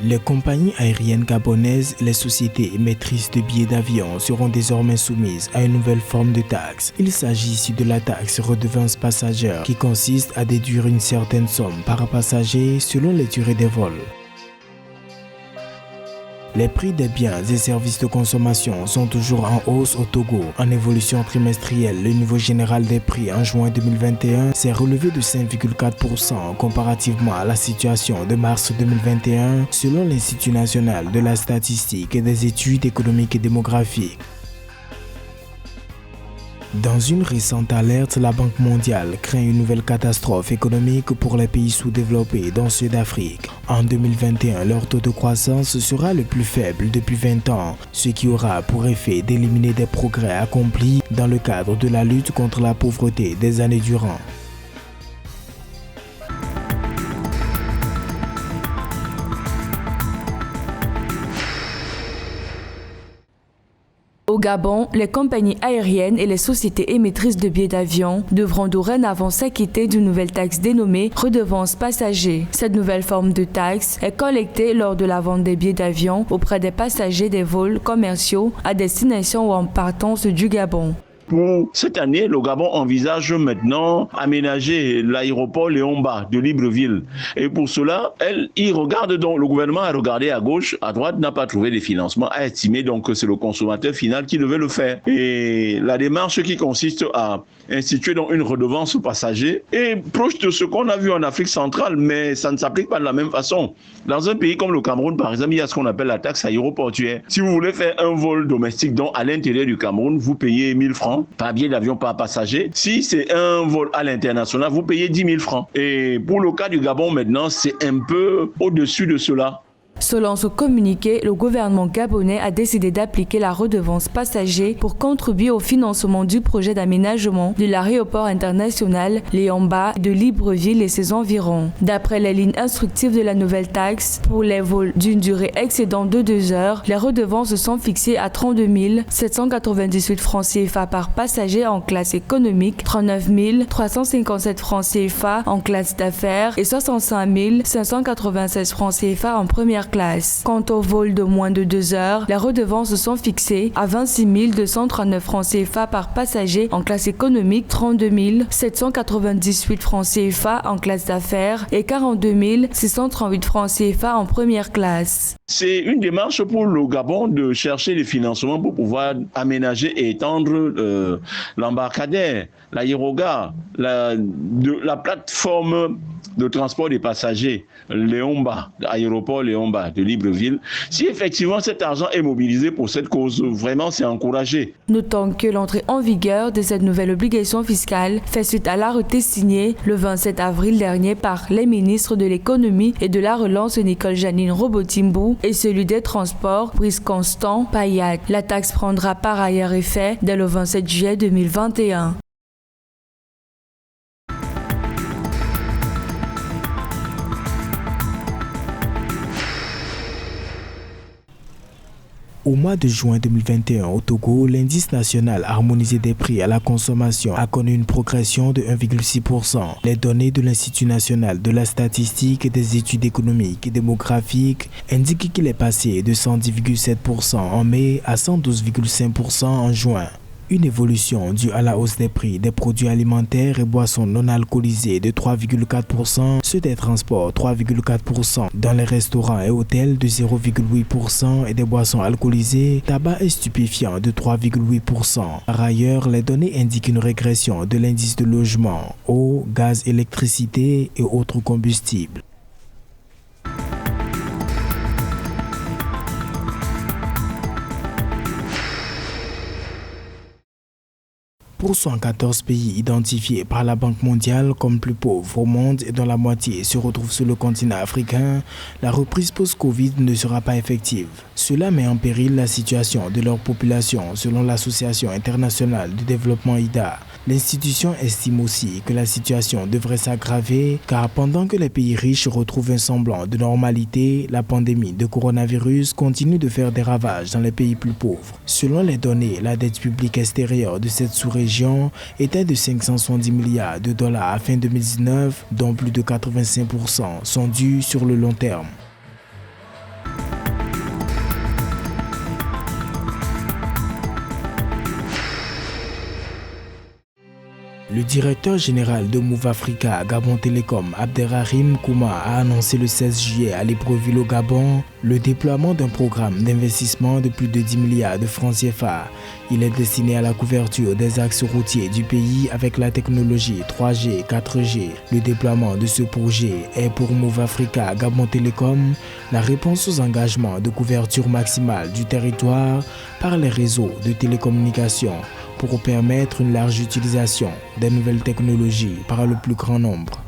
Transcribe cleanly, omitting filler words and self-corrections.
Les compagnies aériennes gabonaises et les sociétés émettrices de billets d'avion seront désormais soumises à une nouvelle forme de taxe. Il s'agit ici de la taxe redevance passagère qui consiste à déduire une certaine somme par passager selon les durées des vols. Les prix des biens et services de consommation sont toujours en hausse au Togo. En évolution trimestrielle, le niveau général des prix en juin 2021 s'est relevé de 5,4% comparativement à la situation de mars 2021 selon l'Institut national de la statistique et des études économiques et démographiques. Dans une récente alerte, la Banque mondiale craint une nouvelle catastrophe économique pour les pays sous-développés dont ceux d'Afrique. En 2021, leur taux de croissance sera le plus faible depuis 20 ans, ce qui aura pour effet d'éliminer des progrès accomplis dans le cadre de la lutte contre la pauvreté des années durant. Au Gabon, les compagnies aériennes et les sociétés émettrices de billets d'avion devront dorénavant s'acquitter d'une nouvelle taxe dénommée redevance passager. Cette nouvelle forme de taxe est collectée lors de la vente des billets d'avion auprès des passagers des vols commerciaux à destination ou en partance du Gabon. Pour cette année, le Gabon envisage maintenant aménager l'aéroport Léomba de Libreville. Et pour cela, le gouvernement a regardé à gauche, à droite, n'a pas trouvé de financement, a estimé donc que c'est le consommateur final qui devait le faire. Et la démarche qui consiste à instituer donc une redevance passager est proche de ce qu'on a vu en Afrique centrale, mais ça ne s'applique pas de la même façon. Dans un pays comme le Cameroun, par exemple, il y a ce qu'on appelle la taxe aéroportuaire. Si vous voulez faire un vol domestique donc à l'intérieur du Cameroun, vous payez 1000 francs par billet d'avion par passager. Si c'est un vol à l'international, vous payez 10 000 francs. Et pour le cas du Gabon maintenant, c'est un peu au-dessus de cela. Selon ce communiqué, le gouvernement gabonais a décidé d'appliquer la redevance passager pour contribuer au financement du projet d'aménagement de l'aéroport international Léomba de Libreville et ses environs. D'après les lignes instructives de la nouvelle taxe, pour les vols d'une durée excédant de 2 heures, les redevances sont fixées à 32 798 francs CFA par passager en classe économique, 39 357 francs CFA en classe d'affaires et 65 596 francs CFA en première classe. Quant au vol de moins de 2 heures, les redevances sont fixées à 26 239 francs CFA par passager en classe économique, 32 798 francs CFA en classe d'affaires et 42 638 francs CFA en première classe. C'est une démarche pour le Gabon de chercher des financements pour pouvoir aménager et étendre l'embarcadère, l'aérogare, la plateforme de transport des passagers, Léomba, l'aéroport Léomba de Libreville. Si effectivement cet argent est mobilisé pour cette cause, vraiment c'est encouragé. Notons que l'entrée en vigueur de cette nouvelle obligation fiscale fait suite à l'arrêté signé le 27 avril dernier par les ministres de l'économie et de la relance Nicole Janine Robotimbo et celui des transports Brice Constant Payat. La taxe prendra par ailleurs effet dès le 27 juillet 2021. Au mois de juin 2021, au Togo, l'indice national harmonisé des prix à la consommation a connu une progression de 1,6%. Les données de l'Institut national de la statistique et des études économiques et démographiques indiquent qu'il est passé de 110,7% en mai à 112,5% en juin. Une évolution due à la hausse des prix des produits alimentaires et boissons non alcoolisées de 3,4%, ceux des transports 3,4%, dans les restaurants et hôtels de 0,8% et des boissons alcoolisées, tabac et stupéfiants de 3,8%. Par ailleurs, les données indiquent une régression de l'indice de logement, eau, gaz, électricité et autres combustibles. Pour 114 pays identifiés par la Banque mondiale comme plus pauvres au monde et dont la moitié se retrouve sur le continent africain, la reprise post-Covid ne sera pas effective. Cela met en péril la situation de leur population selon l'Association internationale du développement IDA. L'institution estime aussi que la situation devrait s'aggraver car pendant que les pays riches retrouvent un semblant de normalité, la pandémie de coronavirus continue de faire des ravages dans les pays plus pauvres. Selon les données, la dette publique extérieure de cette sous-région était de 570 milliards de dollars à fin 2019, dont plus de 85% sont dus sur le long terme. Le directeur général de Move Africa Gabon Télécom, Abderrahim Kouma, a annoncé le 16 juillet à Libreville au Gabon le déploiement d'un programme d'investissement de plus de 10 milliards de francs CFA. Il est destiné à la couverture des axes routiers du pays avec la technologie 3G, 4G. Le déploiement de ce projet est pour Move Africa Gabon Télécom la réponse aux engagements de couverture maximale du territoire par les réseaux de télécommunications pour permettre une large utilisation des nouvelles technologies par le plus grand nombre.